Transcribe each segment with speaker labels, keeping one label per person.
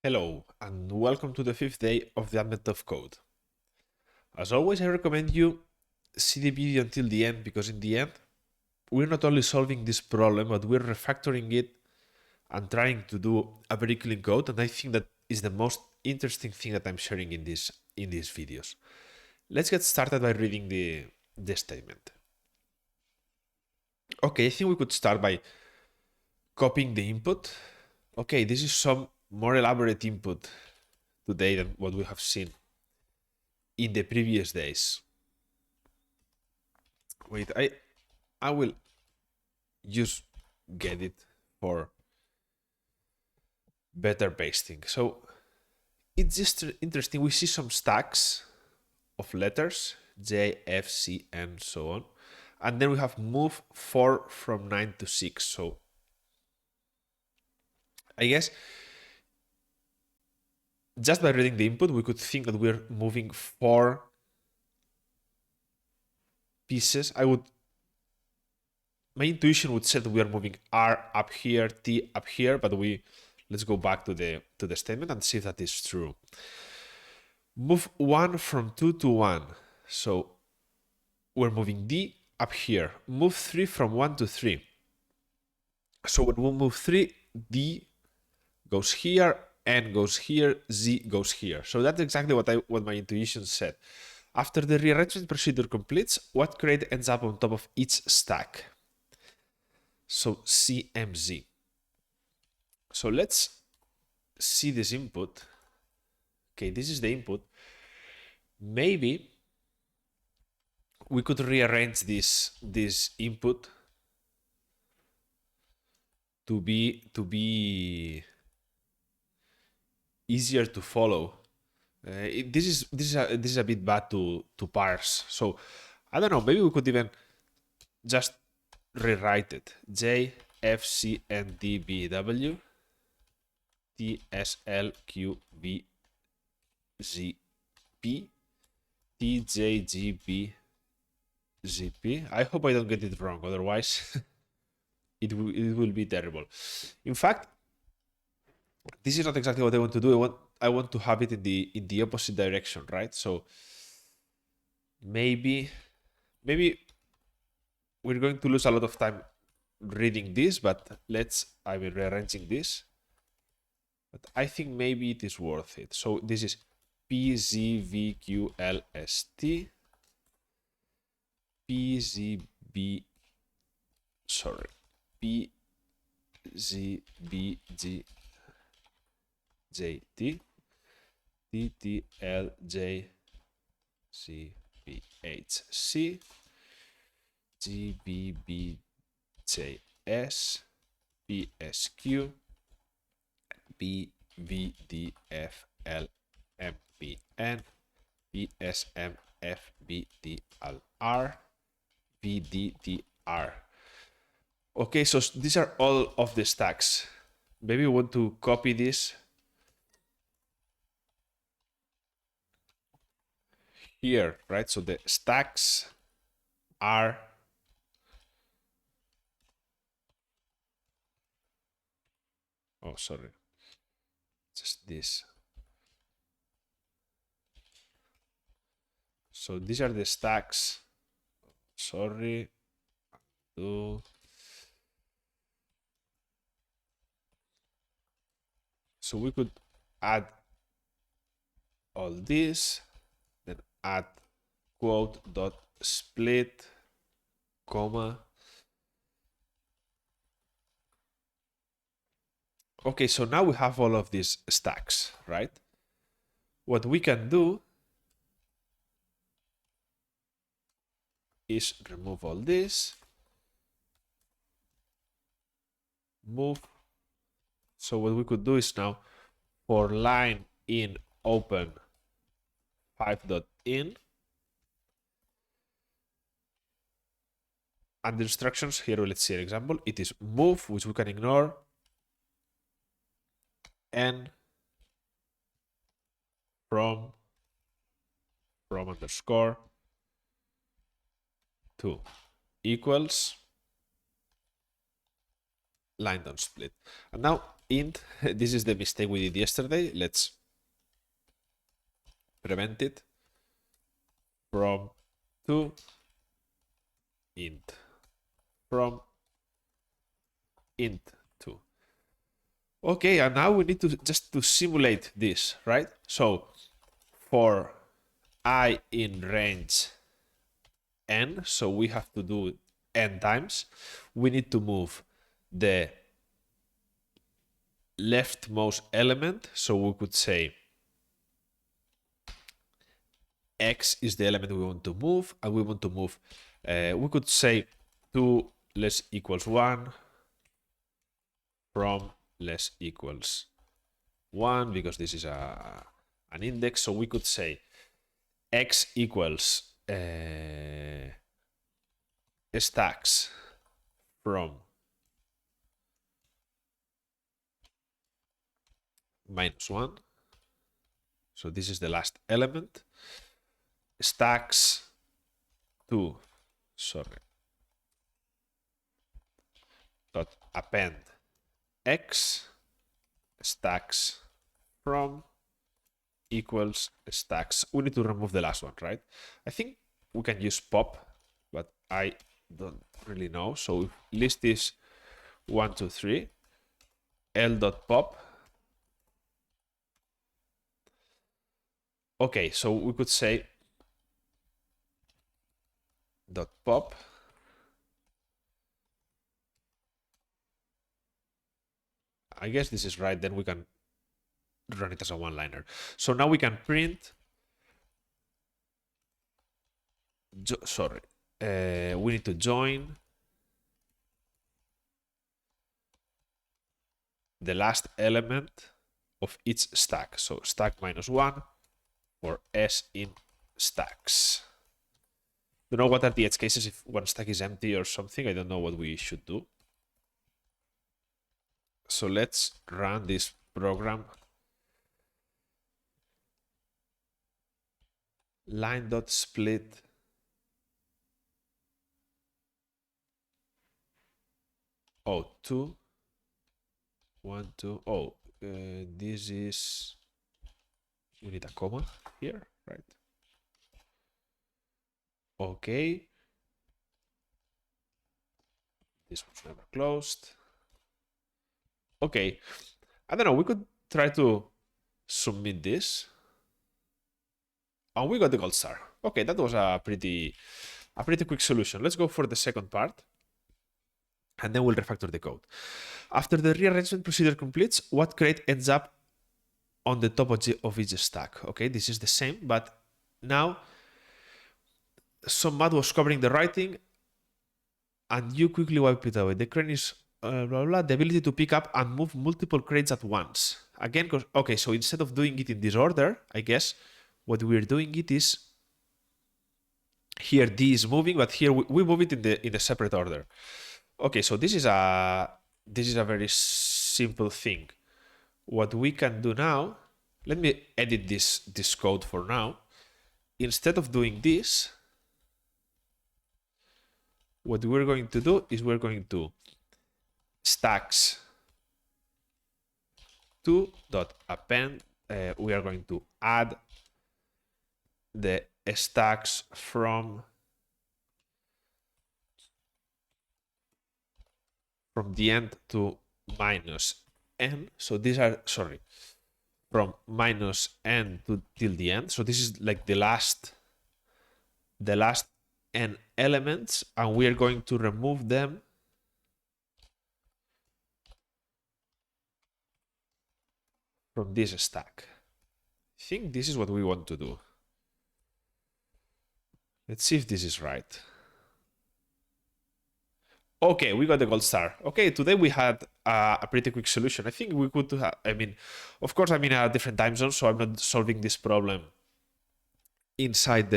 Speaker 1: Hello, and welcome to the 5th day of the Advent of Code. As always, I recommend you see the video until the end, because in the end, we're not only solving this problem, but we're refactoring it and trying to do a very clean code, and I think that is the most interesting thing that I'm sharing in these videos. Let's get started by reading the statement. Okay, I think we could start by copying the input. Okay, this is some more elaborate input today than what we have seen in the previous days. Wait, I will just get it for better pasting. So it's just interesting. We see some stacks of letters, J, F, C, and so on. And then we have move 4 from 9 to 6. So I guess just by reading the input, we could think that we're moving 4 pieces. My intuition would say that we are moving R up here, T up here, but let's go back to the statement and see if that is true. Move 1 from 2 to 1. So we're moving D up here. Move 3 from 1 to 3. So when we move 3, D goes here, N goes here, Z goes here. So that's exactly what my intuition said. After the rearrangement procedure completes, what crate ends up on top of each stack? So CMZ. So let's see this input. Okay, this is the input. Maybe we could rearrange this input to be easier to follow. This is a bit bad to parse. So I don't know. Maybe we could even just rewrite it. J, F, C, N, D, B, W, T, S, L, Q, V, Z, P, T, J, G, B, Z, P. I hope I don't get it wrong. Otherwise, it will be terrible. In fact, this is not exactly what I want to do. I want to have it in the opposite direction, right? So maybe we're going to lose a lot of time reading this, but I will rearranging this. But I think maybe it is worth it. So this is P, Z, V, Q, L, S, T, P, Z, B, sorry, P, Z, B, G, J, T, T, T, L, J, C, B, H, C, G, B, B, J, S, P, S, Q, P, V, D, F, L, M, P, N, P, S, M, F, B, D, L, R, V, D, D, R. Okay, so these are all of the stacks. Maybe we want to copy this here, right? So the stacks are sorry, just this. So these are the stacks. Sorry. So we could add all this, then add quote dot split, comma. Okay, so now we have all of these stacks, right? What we can do is remove all this, move. So what we could do is now for line in open 5.in, and the instructions here, let's see an example. It is move, which we can ignore, n from underscore to equals line dot split. And now int. This is the mistake we did yesterday. Let's prevent it. From to int. From int to. Okay, and now we need to just to simulate this, right? So for I in range n, so we have to do n times, we need to move the leftmost element. So we could say x is the element we want to move, and we want to move, we could say 2 less equals 1 from less equals 1, because this is an index. So we could say x equals stacks from -1. So this is the last element. Stacks to, sorry, dot append x stacks from equals stacks. We need to remove the last one, right? I think we can use pop, but I don't really know. So list is 1, 2, 3, l.pop. Okay, so we could say dot pop I guess this is right. Then we can run it as a one-liner. So now we can print. Sorry, we need to join the last element of each stack. So stack -1 for s in stacks. Don't know what are the edge cases if one stack is empty or something. I don't know what we should do. So let's run this program. Line.split. Oh, 2, 1, 2. Oh, this is. We need a comma here, right? Okay. This was never closed. Okay. I don't know. We could try to submit this. And we got the gold star. Okay, that was a pretty quick solution. Let's go for the second part. And then we'll refactor the code. After the rearrangement procedure completes, what crate ends up on the top of each stack? Okay, this is the same, but now some math was covering the writing and you quickly wipe it away. The crate is blah, blah, blah, the ability to pick up and move multiple crates at once. Again, okay, so instead of doing it in this order, I guess what we're doing it is here D is moving, but here we move it in the separate order. Okay, so this is a very simple thing. What we can do now, let me edit this code for now. Instead of doing this, what we're going to do is we're going to stacks to dot append. We are going to add the stacks from the end to -n. So these are, sorry, from -n to till the end. So this is like the last n elements, and we are going to remove them from this stack. I think this is what we want to do. Let's see if this is right. Okay, we got the gold star. Okay, today we had a pretty quick solution. I think we could have, I mean, of course, I'm in a different time zone, so I'm not solving this problem inside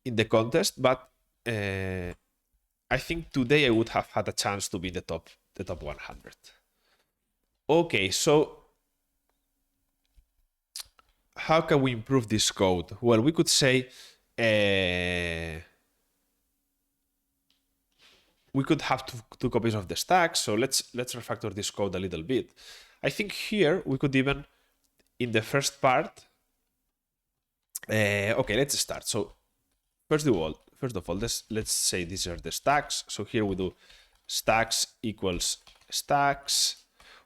Speaker 1: in the contest, but I think today I would have had a chance to be in the top 100. Okay, so how can we improve this code? Well, we could say we could have two copies of the stack. So let's refactor this code a little bit. I think here we could even, in the first part, okay, let's start. So first of all, let's say these are the stacks. So here we do stacks equals stacks.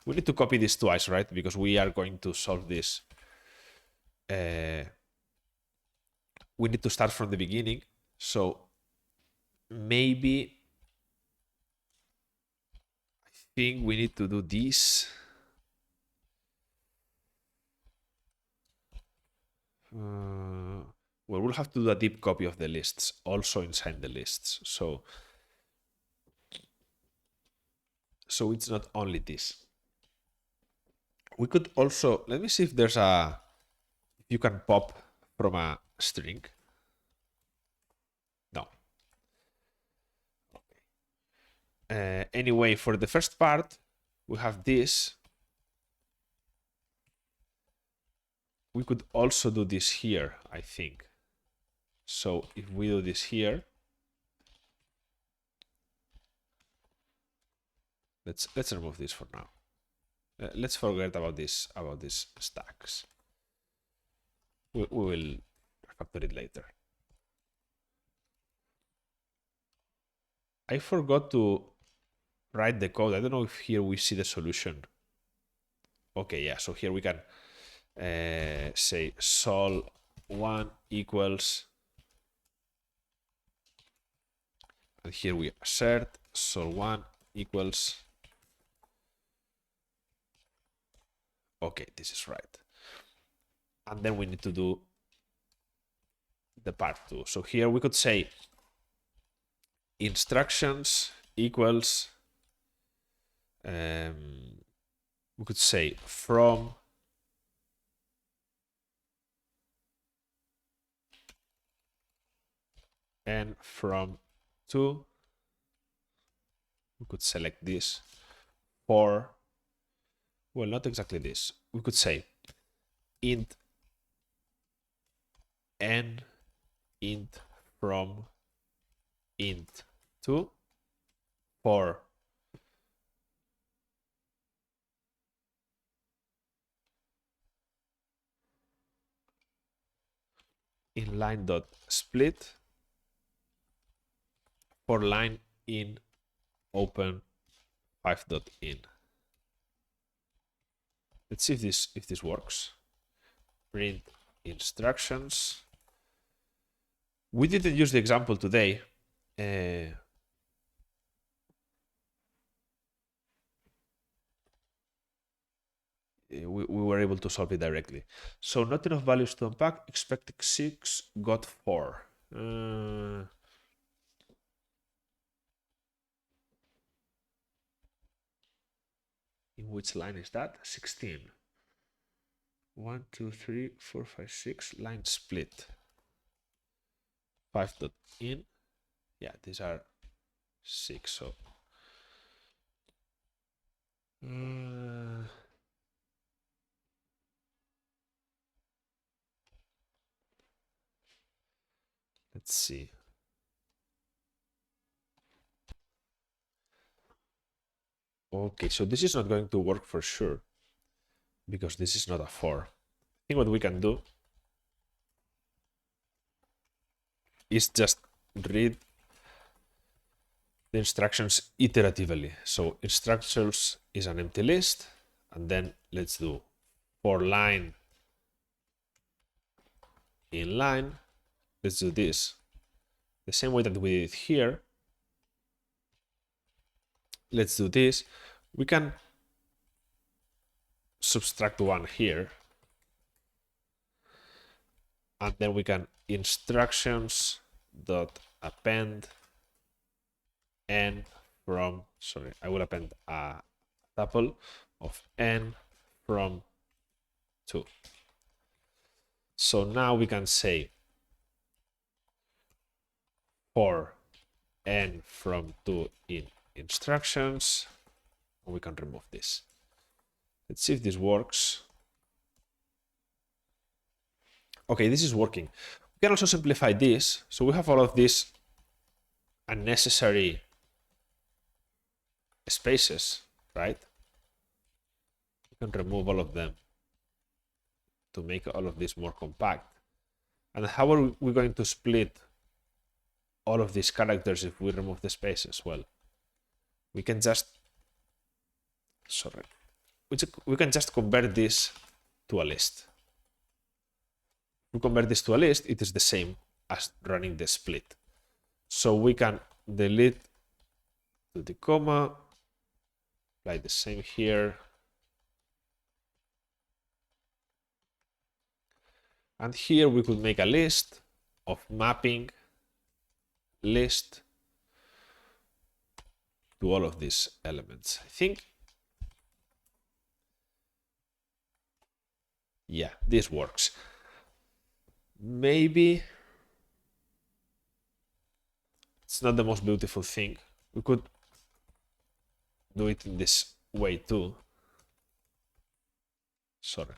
Speaker 1: We need to copy this twice, right? Because we are going to solve this. We need to start from the beginning. So maybe I think we need to do this. Well, we'll have to do a deep copy of the lists also inside the lists. So it's not only this. We could also, let me see if there's if you can pop from a string. No. Anyway, for the first part, we have this. We could also do this here, I think. So if we do this here, let's remove this for now. Let's forget about these stacks. We will refactor it later. I forgot to write the code. I don't know if here we see the solution. Okay, yeah. So here we can say sol1 equals, and here we assert sol1 equals. Okay, this is right. And then we need to do the part 2. So here we could say instructions equals, we could say from and from to. We could select this for, well, not exactly this. We could say int n int from int to for inline dot split for line in open 5.in. Let's see if this works. Print instructions. We didn't use the example today. We were able to solve it directly. So not enough values to unpack. Expected 6, got 4. In which line is that? 16. 1, 2, 3, 4, 5, 6. Line split. 5.in. Yeah, these are 6. So let's see. Okay, so this is not going to work for sure because this is not a 4. I think what we can do is just read the instructions iteratively. So instructions is an empty list, and then let's do for line in line. Let's do this the same way that we did here. Let's do this. We can subtract 1 here, and then we can instructions dot append n from, sorry, I will append a tuple of n from 2. So now we can say for n from 2 in instructions, and we can remove this. Let's see if this works. Okay, this is working. We can also simplify this. So we have all of these unnecessary spaces, right? We can remove all of them to make all of this more compact. And how are we going to split all of these characters if we remove the spaces? Well, we can just, we can just convert this to a list. If we convert this to a list, it is the same as running the split. So we can delete to the comma, apply the same here. And here we could make a list of mapping list to all of these elements. I think, yeah, this works. Maybe it's not the most beautiful thing. We could do it in this way too. Sorry.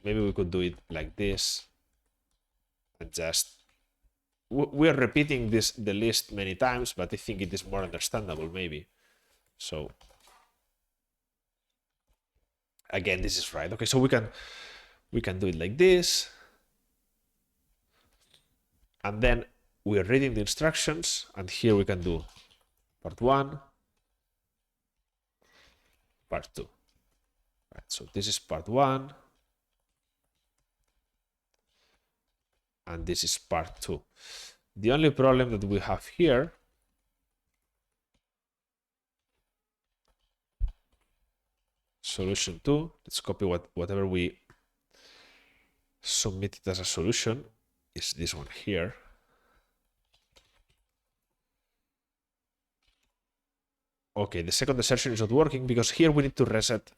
Speaker 1: Maybe we could do it like this and just, we are repeating the list many times, but I think it is more understandable maybe. So again, this is right. Okay, so we can do it like this. And then we are reading the instructions, and here we can do part 1, part 2. Right, so this is part 1. And this is part 2. The only problem that we have here solution 2. Let's copy whatever we submitted as a solution is this one here. Okay, the second assertion is not working because here we need to reset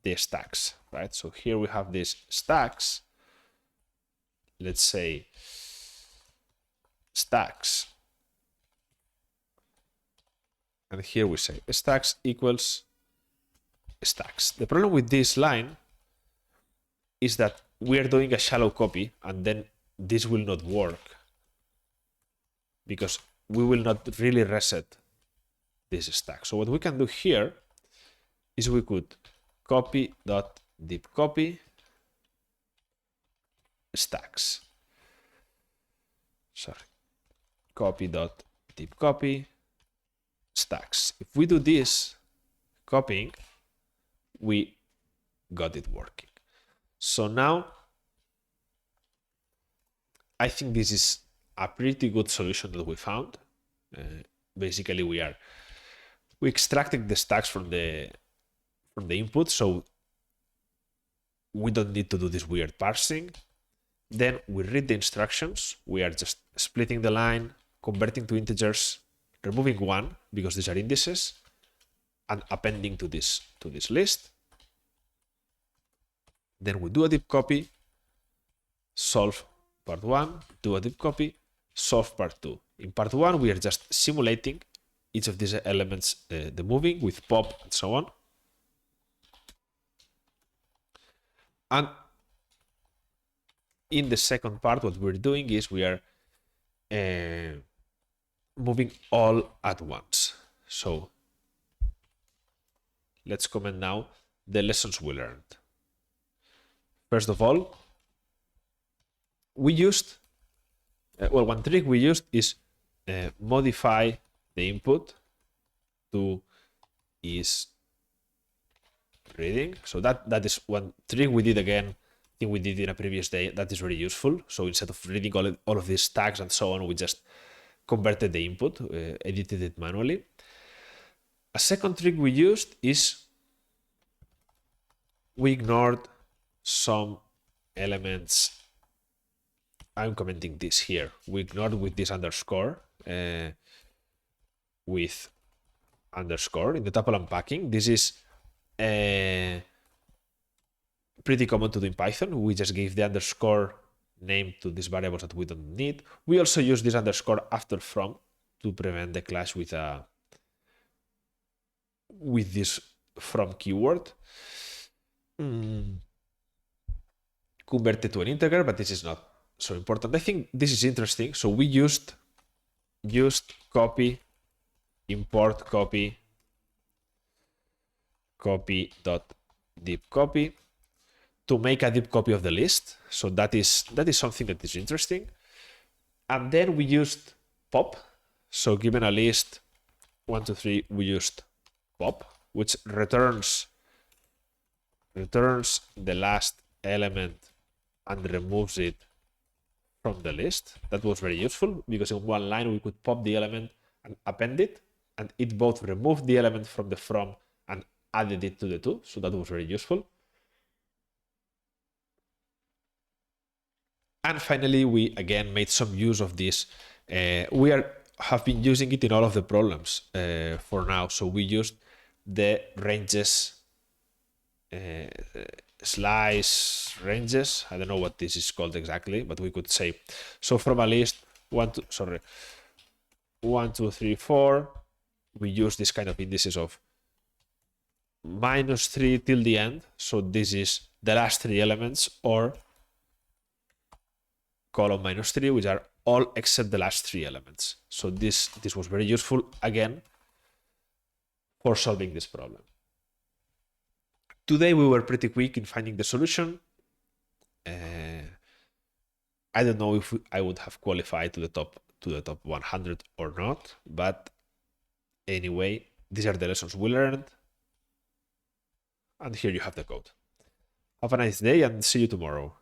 Speaker 1: the stacks, right? So here we have these stacks. Let's say stacks. And here we say stacks equals stacks. The problem with this line is that we are doing a shallow copy, and then this will not work because we will not really reset this stack. So what we can do here is we could copy dot deep copy stacks. Sorry, copy dot deep copy stacks. If we do this copying, we got it working. So now I think this is a pretty good solution that we found. Basically, we extracted the stacks from the input, so we don't need to do this weird parsing. Then we read the instructions. We are just splitting the line, converting to integers, removing 1 because these are indices, and appending to this list. Then we do a deep copy, solve part 1, do a deep copy, solve part 2. In part 1, we are just simulating each of these elements, the moving with pop and so on. And in the second part, what we're doing is we are moving all at once. So let's comment now the lessons we learned. First of all, we used, one trick we used is modify the input to is reading. So that is one trick we did again. I think we did in a previous day. That is very useful. So instead of reading all of these tags and so on, we just converted the input, edited it manually. A second trick we used is we ignored some elements. I'm commenting this here. We ignored with this underscore, with underscore in the tuple unpacking. This is pretty common to do in Python. We just give the underscore name to these variables that we don't need. We also use this underscore after from to prevent the clash with this from keyword. Converted to an integer, but this is not so important. I think this is interesting. So we used used copy, import copy, copy.deep copy to make a deep copy of the list. So that is something that is interesting. And then we used pop. So given a list 1, 2, 3, we used pop, which returns the last element and removes it from the list. That was very useful because in one line we could pop the element and append it, and it both removed the element from the from and added it to the to. So that was very useful. And finally, we again made some use of this. We have been using it in all of the problems for now. So we used the ranges, slice ranges. I don't know what this is called exactly, but we could say, so from a list 1, 2, 3, 4, we use this kind of indices of -3 till the end. So this is the last 3 elements, or column -3, which are all except the last 3 elements. So this was very useful again for solving this problem. Today we were pretty quick in finding the solution. I don't know if I would have qualified to the top 100 or not, but anyway, these are the lessons we learned. And here you have the code. Have a nice day and see you tomorrow.